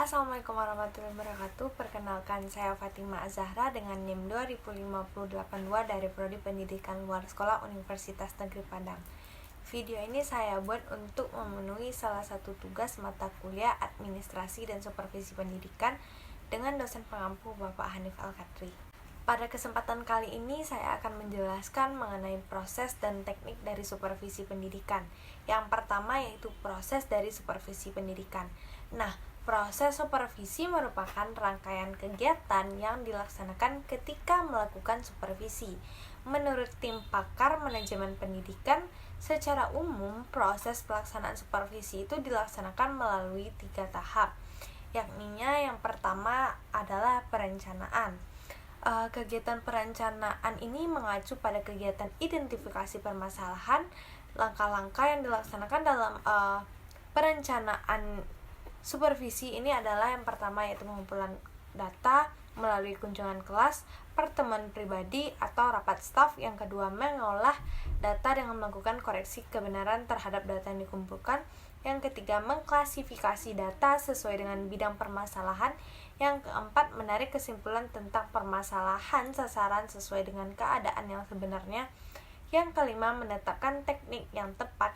Assalamualaikum warahmatullahi wabarakatuh. Perkenalkan, saya Fatima Azahra dengan NIM 205082 dari Prodi Pendidikan Luar Sekolah Universitas Negeri Padang. Video ini saya buat untuk memenuhi salah satu tugas mata kuliah Administrasi dan Supervisi Pendidikan dengan dosen pengampu Bapak Hanif Al-Katri. Pada kesempatan kali ini saya akan menjelaskan mengenai proses dan teknik dari supervisi pendidikan. Yang pertama yaitu proses dari supervisi pendidikan. Nah, proses supervisi merupakan rangkaian kegiatan yang dilaksanakan ketika melakukan supervisi. Menurut tim pakar manajemen pendidikan, secara umum proses pelaksanaan supervisi itu dilaksanakan melalui 3 tahap. Yakninya yang pertama adalah perencanaan. Kegiatan perencanaan ini mengacu pada kegiatan identifikasi permasalahan, langkah-langkah yang dilaksanakan dalam perencanaan supervisi ini adalah yang pertama yaitu pengumpulan data melalui kunjungan kelas, pertemuan pribadi atau rapat staf. Yang kedua, mengolah data dengan melakukan koreksi kebenaran terhadap data yang dikumpulkan. Yang ketiga, mengklasifikasi data sesuai dengan bidang permasalahan. Yang keempat, menarik kesimpulan tentang permasalahan sasaran sesuai dengan keadaan yang sebenarnya. Yang kelima, menetapkan teknik yang tepat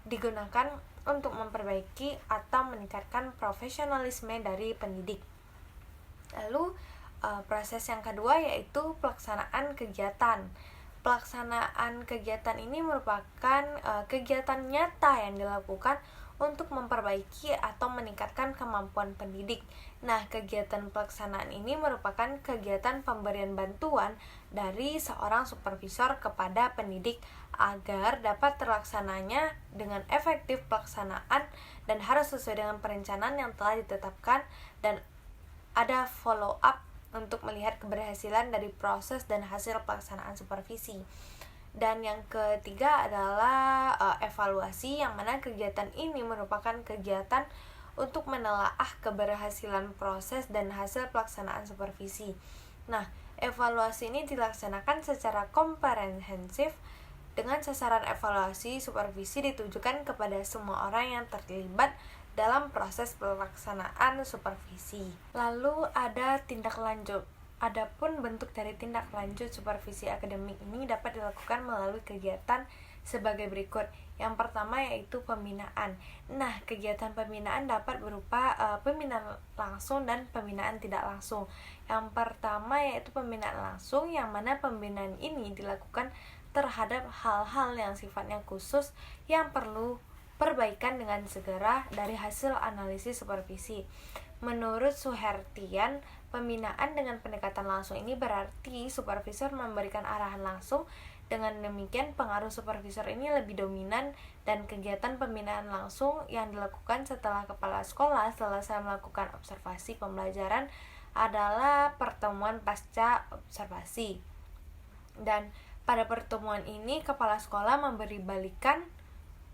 digunakan untuk memperbaiki atau meningkatkan profesionalisme dari pendidik. Lalu proses yang kedua yaitu pelaksanaan kegiatan. Pelaksanaan kegiatan ini merupakan kegiatan nyata yang dilakukan untuk memperbaiki atau meningkatkan kemampuan pendidik. Nah, kegiatan pelaksanaan ini merupakan kegiatan pemberian bantuan dari seorang supervisor kepada pendidik agar dapat terlaksananya dengan efektif pelaksanaan dan harus sesuai dengan perencanaan yang telah ditetapkan, dan ada follow up untuk melihat keberhasilan dari proses dan hasil pelaksanaan supervisi. Dan yang ketiga adalah evaluasi, yang mana kegiatan ini merupakan kegiatan untuk menelaah keberhasilan proses dan hasil pelaksanaan supervisi. Nah, evaluasi ini dilaksanakan secara komprehensif dengan sasaran evaluasi supervisi ditujukan kepada semua orang yang terlibat dalam proses pelaksanaan supervisi. Lalu ada tindak lanjut. Adapun bentuk dari tindak lanjut supervisi akademik ini dapat dilakukan melalui kegiatan sebagai berikut. Yang pertama yaitu pembinaan. Nah, kegiatan pembinaan dapat berupa pembinaan langsung dan pembinaan tidak langsung. Yang pertama yaitu pembinaan langsung, yang mana pembinaan ini dilakukan terhadap hal-hal yang sifatnya khusus yang perlu perbaikan dengan segera dari hasil analisis supervisi. Menurut Suhertian, pembinaan dengan pendekatan langsung ini berarti supervisor memberikan arahan langsung. Dengan demikian, pengaruh supervisor ini lebih dominan, dan kegiatan pembinaan langsung yang dilakukan setelah kepala sekolah selesai melakukan observasi pembelajaran adalah pertemuan pasca observasi. Dan pada pertemuan ini, kepala sekolah memberi balikan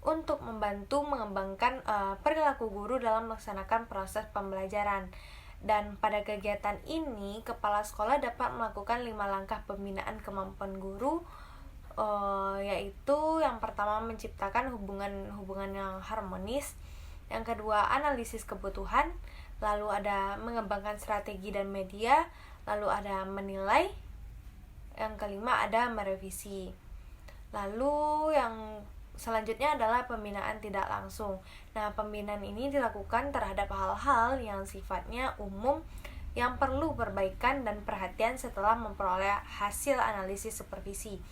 untuk membantu mengembangkan perilaku guru dalam melaksanakan proses pembelajaran. Dan pada kegiatan ini, kepala sekolah dapat melakukan 5 langkah pembinaan kemampuan guru, yaitu yang pertama menciptakan hubungan yang harmonis, yang kedua analisis kebutuhan, lalu ada mengembangkan strategi dan media, lalu ada menilai, yang kelima ada merevisi. Lalu yang selanjutnya adalah pembinaan tidak langsung. Nah, pembinaan ini dilakukan terhadap hal-hal yang sifatnya umum yang perlu perbaikan dan perhatian setelah memperoleh hasil analisis supervisi.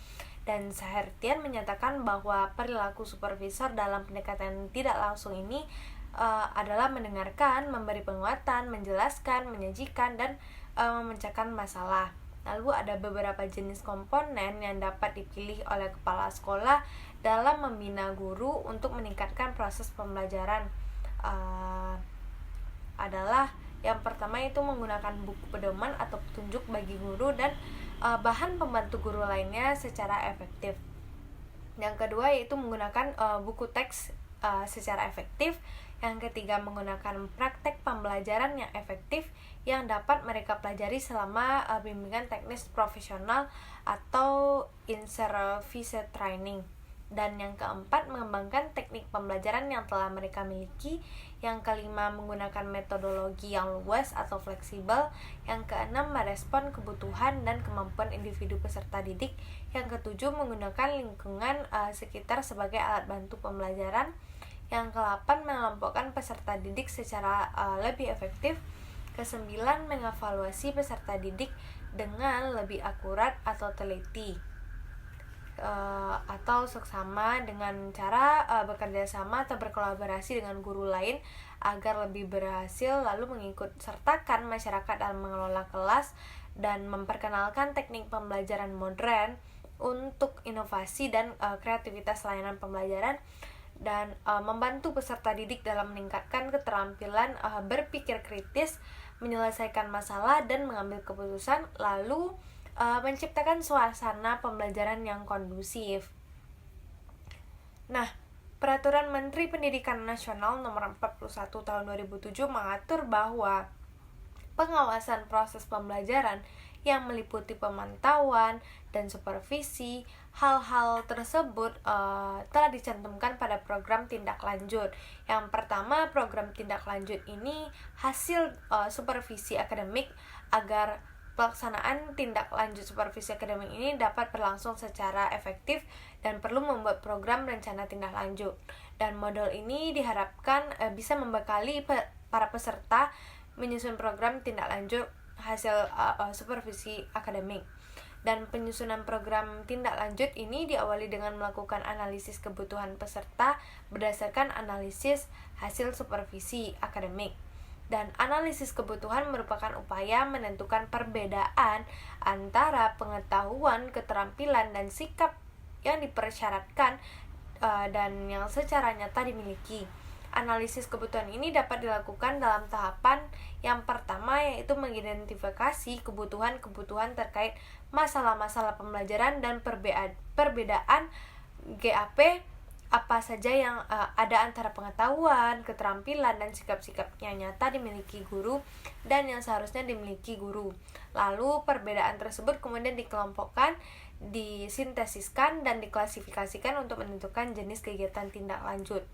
Dan Suhertian menyatakan bahwa perilaku supervisor dalam pendekatan tidak langsung ini adalah mendengarkan, memberi penguatan, menjelaskan, menyajikan, dan memecahkan masalah. Lalu ada beberapa jenis komponen yang dapat dipilih oleh kepala sekolah dalam membina guru untuk meningkatkan proses pembelajaran. Adalah yang pertama itu menggunakan buku pedoman atau petunjuk bagi guru dan bahan pembantu guru lainnya secara efektif. Yang kedua yaitu menggunakan buku teks secara efektif. Yang ketiga, menggunakan praktek pembelajaran yang efektif yang dapat mereka pelajari selama bimbingan teknis profesional atau in-service training. Dan yang keempat, mengembangkan teknik pembelajaran yang telah mereka miliki. Yang kelima, menggunakan metodologi yang luas atau fleksibel. Yang keenam, merespon kebutuhan dan kemampuan individu peserta didik. Yang ketujuh, menggunakan lingkungan sekitar sebagai alat bantu pembelajaran. Yang kedelapan, mengelompokkan peserta didik secara lebih efektif. Kesembilan, mengevaluasi peserta didik dengan lebih akurat atau teliti, atau seksama dengan cara bekerja sama atau berkolaborasi dengan guru lain agar lebih berhasil, lalu mengikut sertakan masyarakat dalam mengelola kelas dan memperkenalkan teknik pembelajaran modern untuk inovasi dan kreativitas layanan pembelajaran, dan membantu peserta didik dalam meningkatkan keterampilan berpikir kritis, menyelesaikan masalah dan mengambil keputusan, lalu menciptakan suasana pembelajaran yang kondusif. Nah, Peraturan Menteri Pendidikan Nasional Nomor 41 Tahun 2007 mengatur bahwa pengawasan proses pembelajaran yang meliputi pemantauan dan supervisi, hal-hal tersebut telah dicantumkan pada program tindak lanjut. Yang pertama, program tindak lanjut ini hasil supervisi akademik agar pelaksanaan tindak lanjut supervisi akademik ini dapat berlangsung secara efektif dan perlu membuat program rencana tindak lanjut. Dan model ini diharapkan bisa membekali para peserta menyusun program tindak lanjut hasil supervisi akademik. Dan penyusunan program tindak lanjut ini diawali dengan melakukan analisis kebutuhan peserta berdasarkan analisis hasil supervisi akademik. Dan analisis kebutuhan merupakan upaya menentukan perbedaan antara pengetahuan, keterampilan, dan sikap yang dipersyaratkan dan yang secara nyata dimiliki. Analisis kebutuhan ini dapat dilakukan dalam tahapan yang pertama, yaitu mengidentifikasi kebutuhan-kebutuhan terkait masalah-masalah pembelajaran dan perbedaan GAP apa saja yang ada antara pengetahuan, keterampilan, dan sikap-sikap yang nyata dimiliki guru dan yang seharusnya dimiliki guru. Lalu perbedaan tersebut kemudian dikelompokkan, disintesiskan, dan diklasifikasikan untuk menentukan jenis kegiatan tindak lanjut.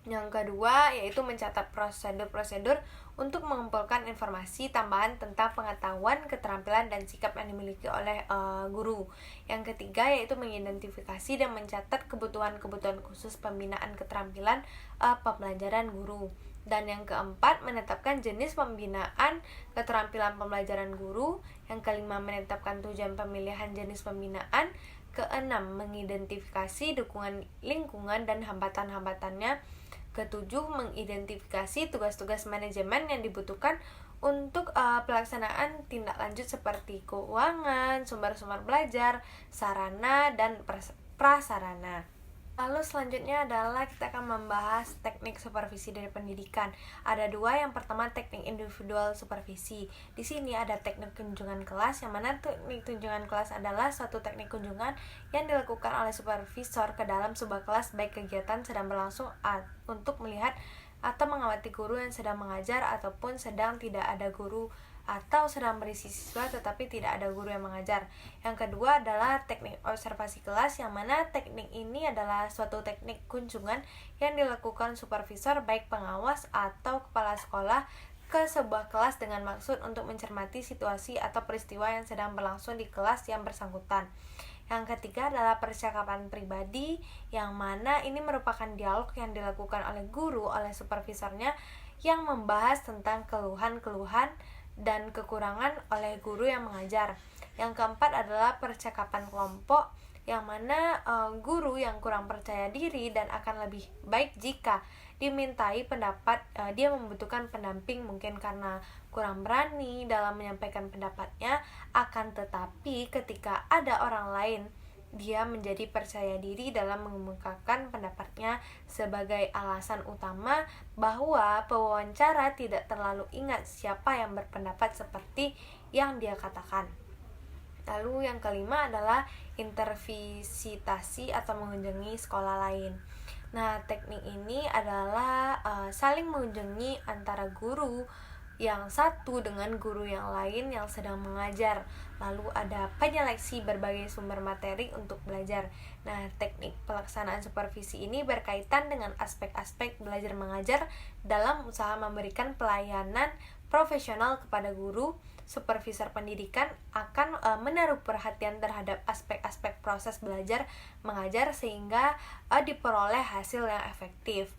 Yang kedua, yaitu mencatat prosedur-prosedur untuk mengumpulkan informasi tambahan tentang pengetahuan, keterampilan, dan sikap yang dimiliki oleh guru. Yang ketiga, yaitu mengidentifikasi dan mencatat kebutuhan-kebutuhan khusus pembinaan keterampilan pembelajaran guru. Dan yang keempat, menetapkan jenis pembinaan keterampilan pembelajaran guru. Yang kelima, menetapkan tujuan pemilihan jenis pembinaan. Keenam, mengidentifikasi dukungan lingkungan dan hambatan-hambatannya. Ketujuh, mengidentifikasi tugas-tugas manajemen yang dibutuhkan untuk pelaksanaan tindak lanjut seperti keuangan, sumber-sumber belajar, sarana, dan prasarana. Lalu selanjutnya adalah kita akan membahas teknik supervisi dari pendidikan. Ada dua, yang pertama teknik individual supervisi. Di sini ada teknik kunjungan kelas, yang mana teknik kunjungan kelas adalah suatu teknik kunjungan yang dilakukan oleh supervisor ke dalam sebuah kelas baik kegiatan sedang berlangsung untuk melihat atau mengawasi guru yang sedang mengajar ataupun sedang tidak ada guru atau sedang berisi siswa tetapi tidak ada guru yang mengajar. Yang kedua adalah teknik observasi kelas, yang mana teknik ini adalah suatu teknik kunjungan yang dilakukan supervisor baik pengawas atau kepala sekolah ke sebuah kelas dengan maksud untuk mencermati situasi atau peristiwa yang sedang berlangsung di kelas yang bersangkutan. Yang ketiga adalah percakapan pribadi, yang mana ini merupakan dialog yang dilakukan oleh guru oleh supervisornya yang membahas tentang keluhan-keluhan dan kekurangan oleh guru yang mengajar. Yang keempat adalah percakapan kelompok, yang mana guru yang kurang percaya diri dan akan lebih baik jika dimintai pendapat, dia membutuhkan pendamping mungkin karena kurang berani dalam menyampaikan pendapatnya, akan tetapi ketika ada orang lain dia menjadi percaya diri dalam mengemukakan pendapatnya sebagai alasan utama bahwa pewawancara tidak terlalu ingat siapa yang berpendapat seperti yang dia katakan. Lalu yang kelima adalah intervisitasi atau mengunjungi sekolah lain. Nah, teknik ini adalah saling mengunjungi antara guru yang satu dengan guru yang lain yang sedang mengajar. Lalu ada penyeleksi berbagai sumber materi untuk belajar. Nah, teknik pelaksanaan supervisi ini berkaitan dengan aspek-aspek belajar mengajar dalam usaha memberikan pelayanan profesional kepada guru. Supervisor pendidikan akan menaruh perhatian terhadap aspek-aspek proses belajar mengajar sehingga diperoleh hasil yang efektif.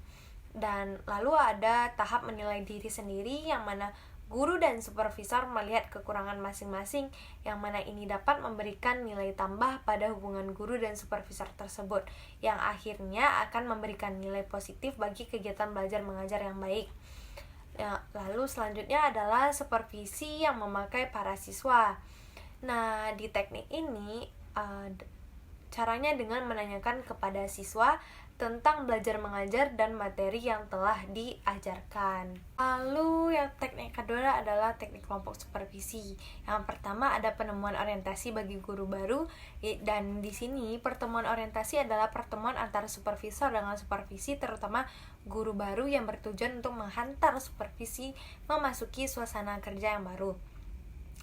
Dan lalu ada tahap menilai diri sendiri, yang mana guru dan supervisor melihat kekurangan masing-masing, yang mana ini dapat memberikan nilai tambah pada hubungan guru dan supervisor tersebut, yang akhirnya akan memberikan nilai positif bagi kegiatan belajar mengajar yang baik. Ya, lalu selanjutnya adalah supervisi yang memakai para siswa. Nah, di teknik ini caranya dengan menanyakan kepada siswa tentang belajar mengajar dan materi yang telah diajarkan. Lalu yang teknik kedua adalah teknik kelompok supervisi. Yang pertama ada penemuan orientasi bagi guru baru, dan di sini pertemuan orientasi adalah pertemuan antara supervisor dengan supervisi, terutama guru baru yang bertujuan untuk menghantar supervisi memasuki suasana kerja yang baru.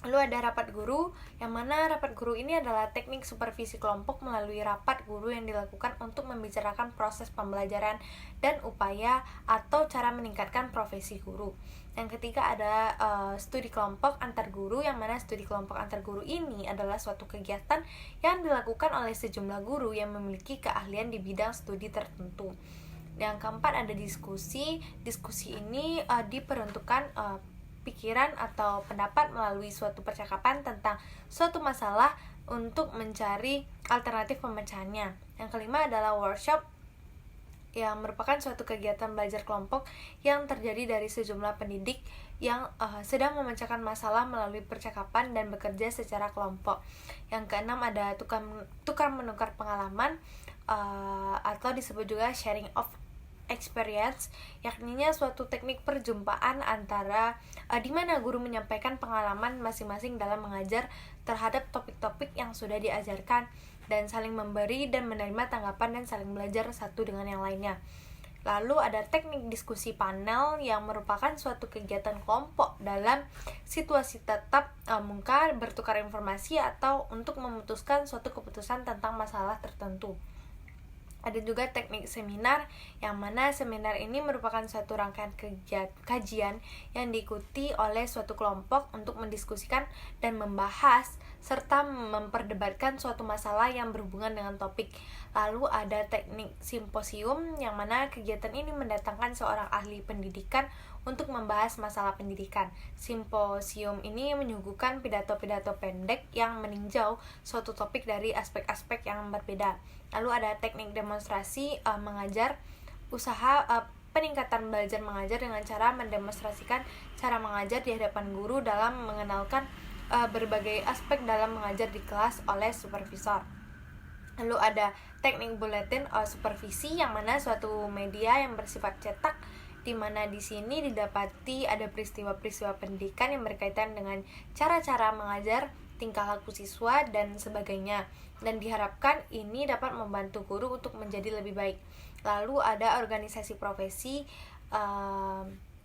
Lalu ada rapat guru, yang mana rapat guru ini adalah teknik supervisi kelompok melalui rapat guru yang dilakukan untuk membicarakan proses pembelajaran dan upaya atau cara meningkatkan profesi guru. Yang ketiga ada studi kelompok antar guru, yang mana studi kelompok antar guru ini adalah suatu kegiatan yang dilakukan oleh sejumlah guru yang memiliki keahlian di bidang studi tertentu. Yang keempat ada diskusi. Diskusi ini diperuntukkan pikiran atau pendapat melalui suatu percakapan tentang suatu masalah untuk mencari alternatif pemecahannya. Yang kelima adalah workshop, yang merupakan suatu kegiatan belajar kelompok yang terjadi dari sejumlah pendidik yang sedang memecahkan masalah melalui percakapan dan bekerja secara kelompok. Yang keenam ada tukar menukar pengalaman, atau disebut juga sharing of experience, yakninya suatu teknik perjumpaan antara di mana guru menyampaikan pengalaman masing-masing dalam mengajar terhadap topik-topik yang sudah diajarkan, dan saling memberi dan menerima tanggapan dan saling belajar satu dengan yang lainnya. Lalu ada teknik diskusi panel, yang merupakan suatu kegiatan kelompok dalam situasi tatap muka, bertukar informasi atau untuk memutuskan suatu keputusan tentang masalah tertentu. Ada juga teknik seminar, yang mana seminar ini merupakan suatu rangkaian kajian yang diikuti oleh suatu kelompok untuk mendiskusikan dan membahas serta memperdebatkan suatu masalah yang berhubungan dengan topik. Lalu ada teknik simposium, yang mana kegiatan ini mendatangkan seorang ahli pendidikan untuk membahas masalah pendidikan. Simposium ini menyuguhkan pidato-pidato pendek yang meninjau suatu topik dari aspek-aspek yang berbeda. Lalu ada teknik demonstrasi mengajar, usaha peningkatan belajar mengajar dengan cara mendemonstrasikan cara mengajar di hadapan guru dalam mengenalkan berbagai aspek dalam mengajar di kelas oleh supervisor. Lalu ada teknik buletin supervisi, yang mana suatu media yang bersifat cetak, di mana di sini didapati ada peristiwa-peristiwa pendidikan yang berkaitan dengan cara-cara mengajar, tingkah laku siswa, dan sebagainya, dan diharapkan ini dapat membantu guru untuk menjadi lebih baik. Lalu ada organisasi profesi,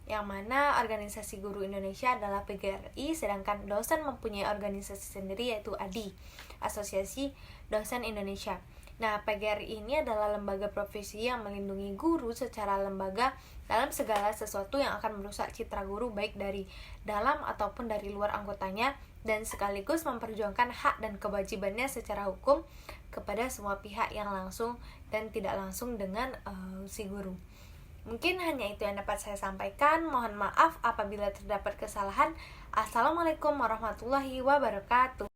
yang mana organisasi guru Indonesia adalah PGRI, sedangkan dosen mempunyai organisasi sendiri yaitu ADI, Asosiasi Dosen Indonesia. Nah, PGRI ini adalah lembaga profesi yang melindungi guru secara lembaga dalam segala sesuatu yang akan merusak citra guru baik dari dalam ataupun dari luar anggotanya, dan sekaligus memperjuangkan hak dan kewajibannya secara hukum kepada semua pihak yang langsung dan tidak langsung dengan si guru. Mungkin hanya itu yang dapat saya sampaikan. Mohon maaf apabila terdapat kesalahan. Assalamualaikum warahmatullahi wabarakatuh.